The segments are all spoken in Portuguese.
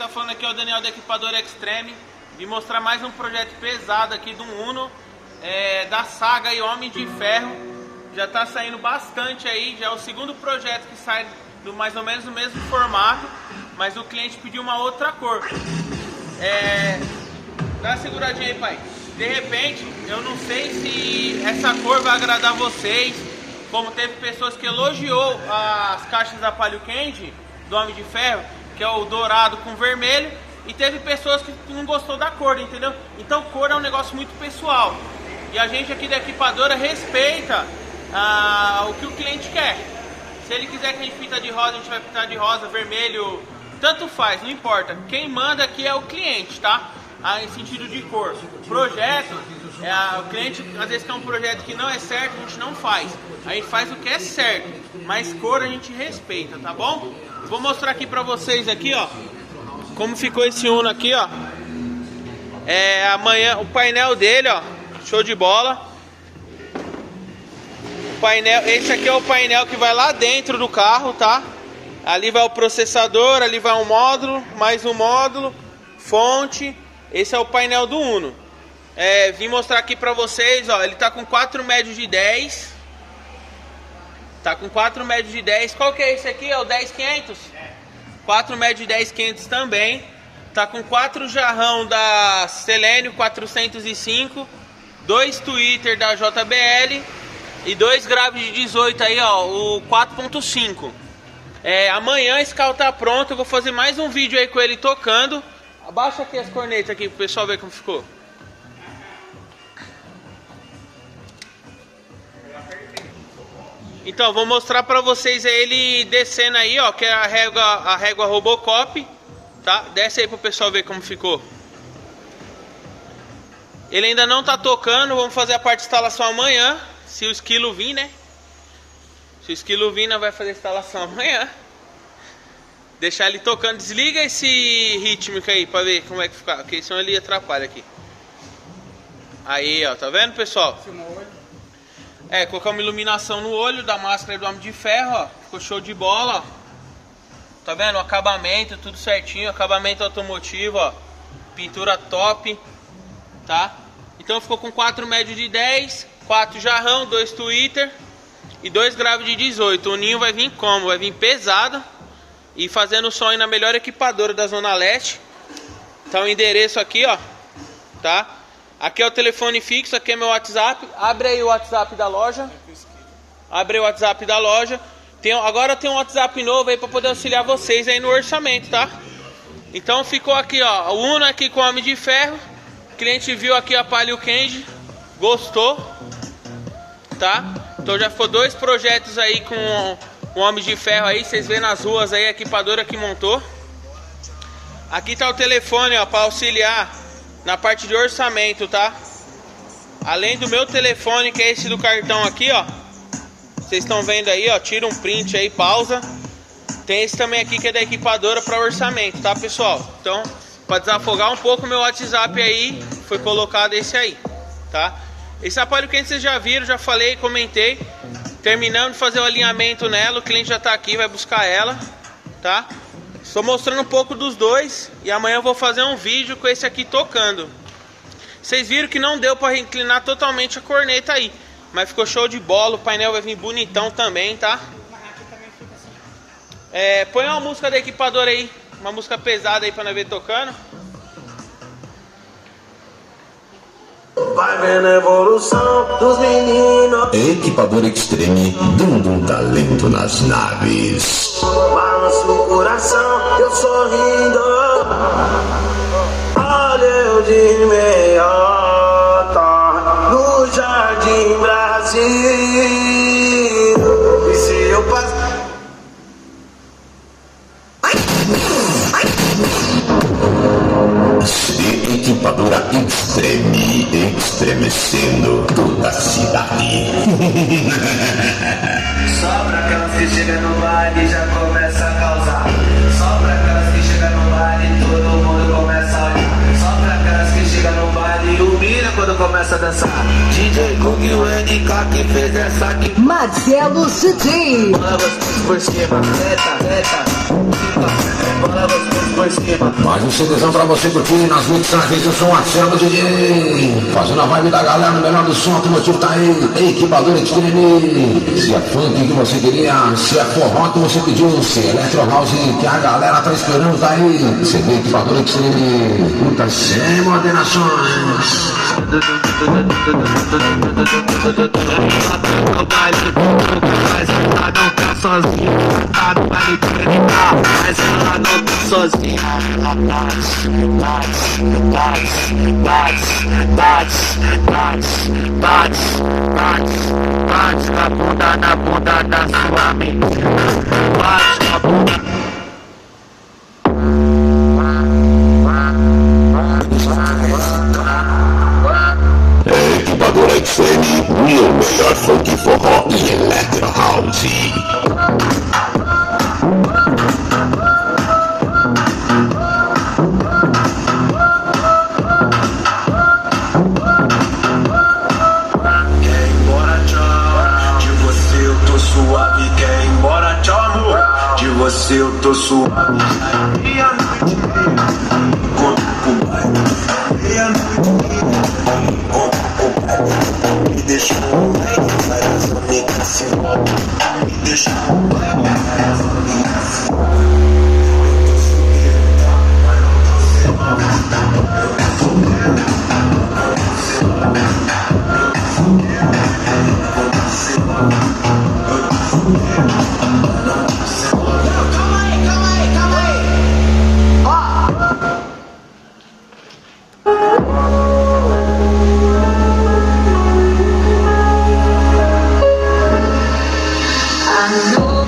tá falando aqui é o Daniel da Equipadora Extreme. Vim mostrar mais um projeto pesado aqui do Uno, da saga aí Homem de Ferro. Já tá saindo bastante aí, já é o segundo projeto que sai do mais ou menos no mesmo formato, mas o cliente pediu uma outra cor. Dá uma seguradinha aí, pai. De repente, eu não sei se essa cor vai agradar vocês, como teve pessoas que elogiou as caixas da Palio Candy do Homem de Ferro, que é o dourado com vermelho, e teve pessoas que não gostou da cor, entendeu? Então cor é um negócio muito pessoal, e a gente aqui da equipadora respeita o que o cliente quer. Se ele quiser que a gente pinta de rosa, a gente vai pintar de rosa, vermelho, tanto faz, não importa. Quem manda aqui é o cliente, tá? Em sentido de cor. Projeto, o cliente às vezes quer um projeto que não é certo, a gente não faz. A gente faz o que é certo, mas cor a gente respeita, tá bom? Vou mostrar aqui pra vocês aqui, ó, como ficou esse Uno aqui, ó. Amanhã o painel dele, ó, show de bola. Esse aqui é o painel que vai lá dentro do carro, tá? Ali vai o processador, ali vai um módulo, mais um módulo, fonte. Esse é o painel do Uno. Vim mostrar aqui pra vocês, ó, ele tá com 4 médios de 10. Tá com 4 médios de 10. Qual que é esse aqui? É o 10500? 4 médios de 10500 também. Tá com 4 jarrão da Selênio 405, 2 Twitter da JBL e 2 graves de 18 aí, ó, o 4.5. Amanhã esse carro tá pronto, eu vou fazer mais um vídeo aí com ele tocando. Abaixa aqui as cornetas aqui pro pessoal ver como ficou. Então, vou mostrar pra vocês ele descendo aí, ó, que é a régua Robocop, tá? Desce aí pro pessoal ver como ficou. Ele ainda não tá tocando, vamos fazer a parte de instalação amanhã, se o esquilo vir, né? Se o esquilo vir, nós vai fazer a instalação amanhã. Deixar ele tocando. Desliga esse rítmico aí pra ver como é que fica, porque senão ele atrapalha aqui. Aí, ó, tá vendo, pessoal? Colocar uma iluminação no olho da máscara do Homem de Ferro, ó. Ficou show de bola, ó. Tá vendo? O acabamento, tudo certinho. Acabamento automotivo, ó. Pintura top, tá? Então ficou com 4 médio de 10, 4 jarrão, 2 Twitter e 2 grave de 18. O ninho vai vir como? Vai vir pesado. E fazendo som aí na melhor equipadora da Zona Leste. Tá o endereço aqui, ó. Tá? Aqui é o telefone fixo, aqui é meu WhatsApp. Abre aí o WhatsApp da loja. Abre aí o WhatsApp da loja. Agora tem um WhatsApp novo aí pra poder auxiliar vocês aí no orçamento, tá? Então ficou aqui, ó, o Uno aqui com o Homem de Ferro. O cliente viu aqui a Palio Candy, gostou, tá? Então já ficou 2 projetos aí com o Homem de Ferro aí, vocês vêem nas ruas aí a equipadora que montou. Aqui tá o telefone, ó, para auxiliar na parte de orçamento, tá? Além do meu telefone, que é esse do cartão aqui, ó. Vocês estão vendo aí, ó, tira um print aí, pausa. Tem esse também aqui que é da equipadora para orçamento, tá, pessoal? Então, para desafogar um pouco o meu WhatsApp aí, foi colocado esse aí, tá? Esse aparelho que vocês já viram, já falei, comentei. Terminando de fazer o alinhamento nela, o cliente já tá aqui, vai buscar ela, tá? Estou mostrando um pouco dos dois e amanhã eu vou fazer um vídeo com esse aqui tocando. Vocês viram que não deu para inclinar totalmente a corneta aí, mas ficou show de bola, o painel vai vir bonitão também, tá? Põe uma música da equipadora aí, uma música pesada aí para nós ver tocando. Vai vendo a evolução dos meninos. Equipadora Extreme, dando talento nas naves. Balança o coração, eu sorrindo. Olha eu de meiota no Jardim Brasil. E se eu passo... Equipadora Extreme, estremecendo toda a cidade. Só pra aquelas que chegam no baile já começa a causar. Só pra aquelas que chegam no baile todo mundo começa a olhar. Só pra aquelas que chegam no baile humilha quando começa a dançar. DJ Kung e o NK que que fez essa aqui. Marcelo Cidinho. Bola gostoso por cima, bola gostoso por cima. Mais um CDzão pra você curtir nas mixagens. Eu sou o Marcelo DJ, fazendo a vibe da galera no melhor do som. O motivo tá aí, Equipadora Extreme. Se é funk que você queria, se é forró que você pediu, se é electro house que a galera tá esperando, tá aí. CD Equipadora Extreme, luta sem moderações. Mas ela não tá sozinha, tá no baile de brincar, mas ela não tá sozinha. Bate na bunda da sua menina. Bate na bunda. Equipadora Extreme, o melhor funk, forró e electro house. Quer ir embora, tchau. De você eu tô suave. Quer ir embora, tchau, amor. De você eu tô suave. Meia-noite, conto pro baile. Meia-noite, me deixa um like, vai nas amigas se volta. Me deixa um like, vai nas amigas se volta.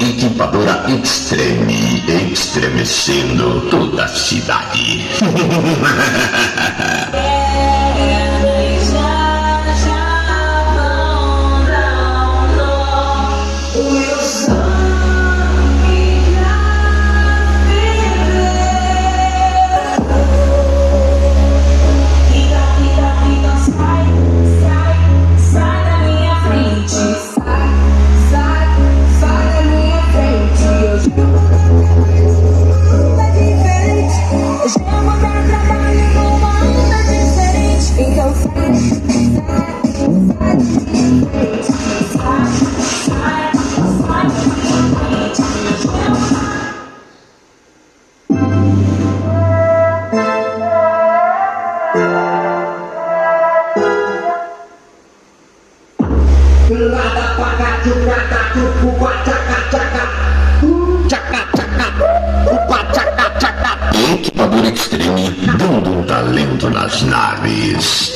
Equipadora Extreme, estremecendo toda a cidade. Equipadora Extreme, dando um talento nas naves.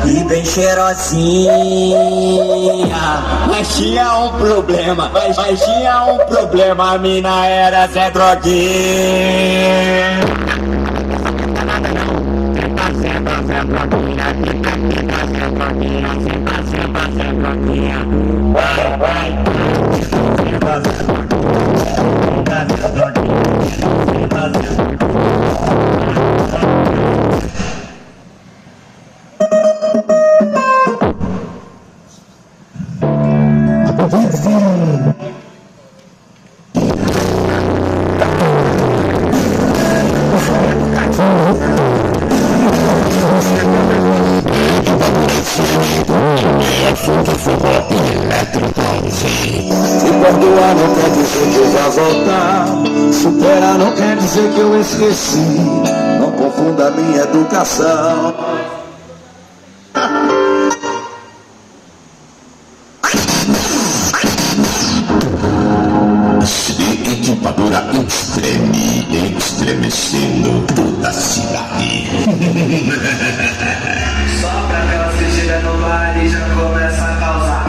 E bem cheirosinha. Mas tinha um problema, mas tinha um problema. A mina era Zé Droguinha. E perdoar não quer dizer que eu vá voltar. Superar não quer dizer que eu esqueci. Não confunda minha educação. Equipadora Extreme, estremecendo toda a cidade. Só pra aquelas que chegam no bar e já começa a causar.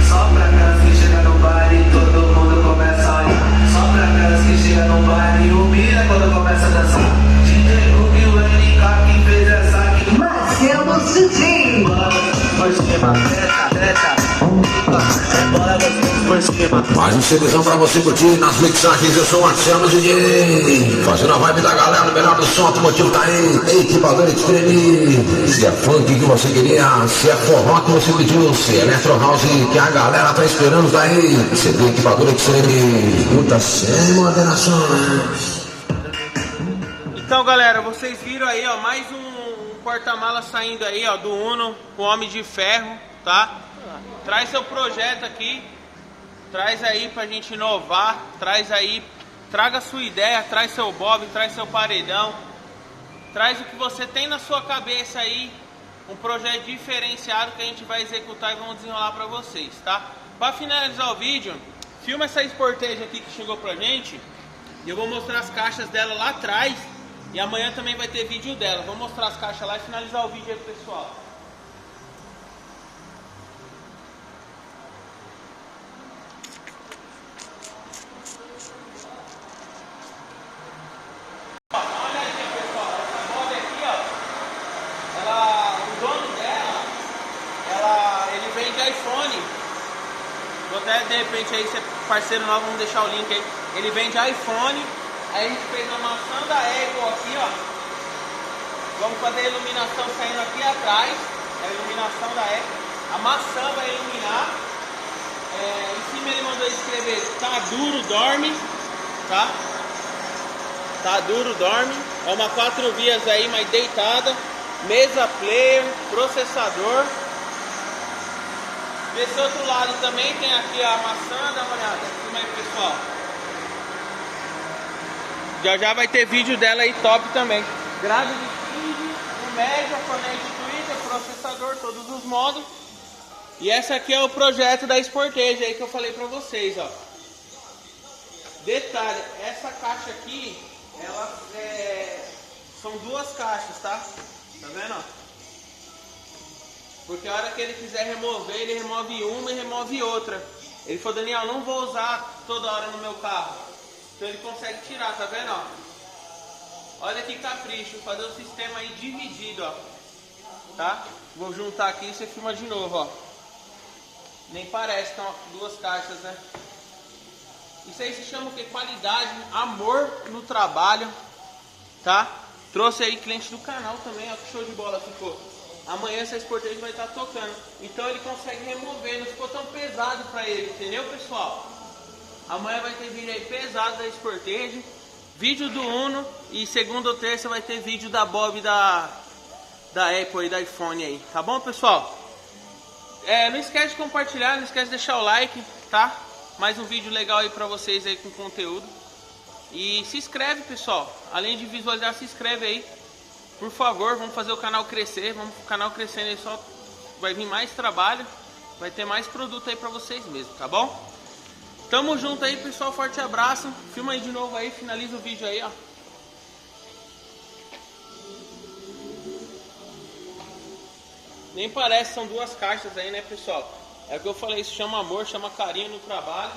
Só pra aquelas que chegam no bar e todo mundo começa a olhar. Só pra aquelas que chegam no bar e humilha quando começa a dançar. DJ Hugo e o NK que fez essa aqui. Marcelo Cidinho. Bola gostoso por cima, treta. Bola gostoso por pra cima. Mais um CDzão pra você curtir nas mixagens. Eu sou o Marcelo DJ, fazendo a vibe da galera, o melhor do som automotivo tá aí. Equipador Extreme. Se é funk que você queria, se é forró que você pediu, se é Electro House que a galera tá esperando, tá aí. CD Equipador Extreme. Puta sem moderação. Então, galera, vocês viram aí, ó, mais um porta-mala saindo aí, ó, do Uno, o Homem de Ferro, tá? Traz seu projeto aqui, traz aí pra gente inovar, traz aí, traga sua ideia, traz seu bob, traz seu paredão, traz o que você tem na sua cabeça aí, um projeto diferenciado que a gente vai executar e vamos desenrolar pra vocês, tá? Pra finalizar o vídeo, filma essa Sportage aqui que chegou pra gente, e eu vou mostrar as caixas dela lá atrás. E amanhã também vai ter vídeo dela. Vou mostrar as caixas lá e finalizar o vídeo aí pro pessoal. Ó, dá uma olhadinha, pessoal. Essa moda aqui, ó. O dono dela, ele vende iPhone. Vou até de repente aí, se é parceiro novo, vamos deixar o link aí. Ele vende iPhone. Aí a gente fez a maçã da Apple aqui, ó. Vamos fazer a iluminação saindo aqui atrás. A iluminação da Apple. A maçã vai iluminar. Em cima ele mandou escrever: tá duro, dorme. Tá? Tá duro, dorme. É uma 4 vias aí, mas deitada. Mesa player, processador. Desse outro lado também tem aqui a maçã. Dá uma olhada. Filma aí, pessoal. Já vai ter vídeo dela aí top também. Grade de feed, o médio, connect Twitter, processador, todos os modos. E essa aqui é o projeto da Sportage aí que eu falei pra vocês, ó. Detalhe, essa caixa aqui, ela são duas caixas, tá? Tá vendo, ó? Porque a hora que ele quiser remover, ele remove uma e remove outra. Ele falou: Daniel, não vou usar toda hora no meu carro. Então ele consegue tirar, tá vendo, ó? Olha que capricho, fazer o sistema aí dividido, ó. Tá? Vou juntar aqui e você filma de novo, ó. Nem parece que são duas caixas, né? Isso aí se chama o que? Qualidade, amor no trabalho, tá? Trouxe aí cliente do canal também, ó, que show de bola ficou. Amanhã essa Sportage vai estar tocando. Então ele consegue remover, não ficou tão pesado pra ele, entendeu, pessoal? Amanhã vai ter vídeo aí pesado da Sportage, vídeo do Uno, e segunda ou terça vai ter vídeo da Bob da Apple e da iPhone aí, tá bom, pessoal? Não esquece de compartilhar, não esquece de deixar o like, tá? Mais um vídeo legal aí pra vocês aí com conteúdo. E se inscreve, pessoal, além de visualizar, se inscreve aí, por favor, vamos fazer o canal crescer, vamos o canal crescendo aí, só vai vir mais trabalho, vai ter mais produto aí pra vocês mesmo, tá bom? Tamo junto aí, pessoal, forte abraço. Filma aí de novo aí, finaliza o vídeo aí, ó. Nem parece, são duas caixas aí, né, pessoal? É o que eu falei, isso chama amor, chama carinho no trabalho.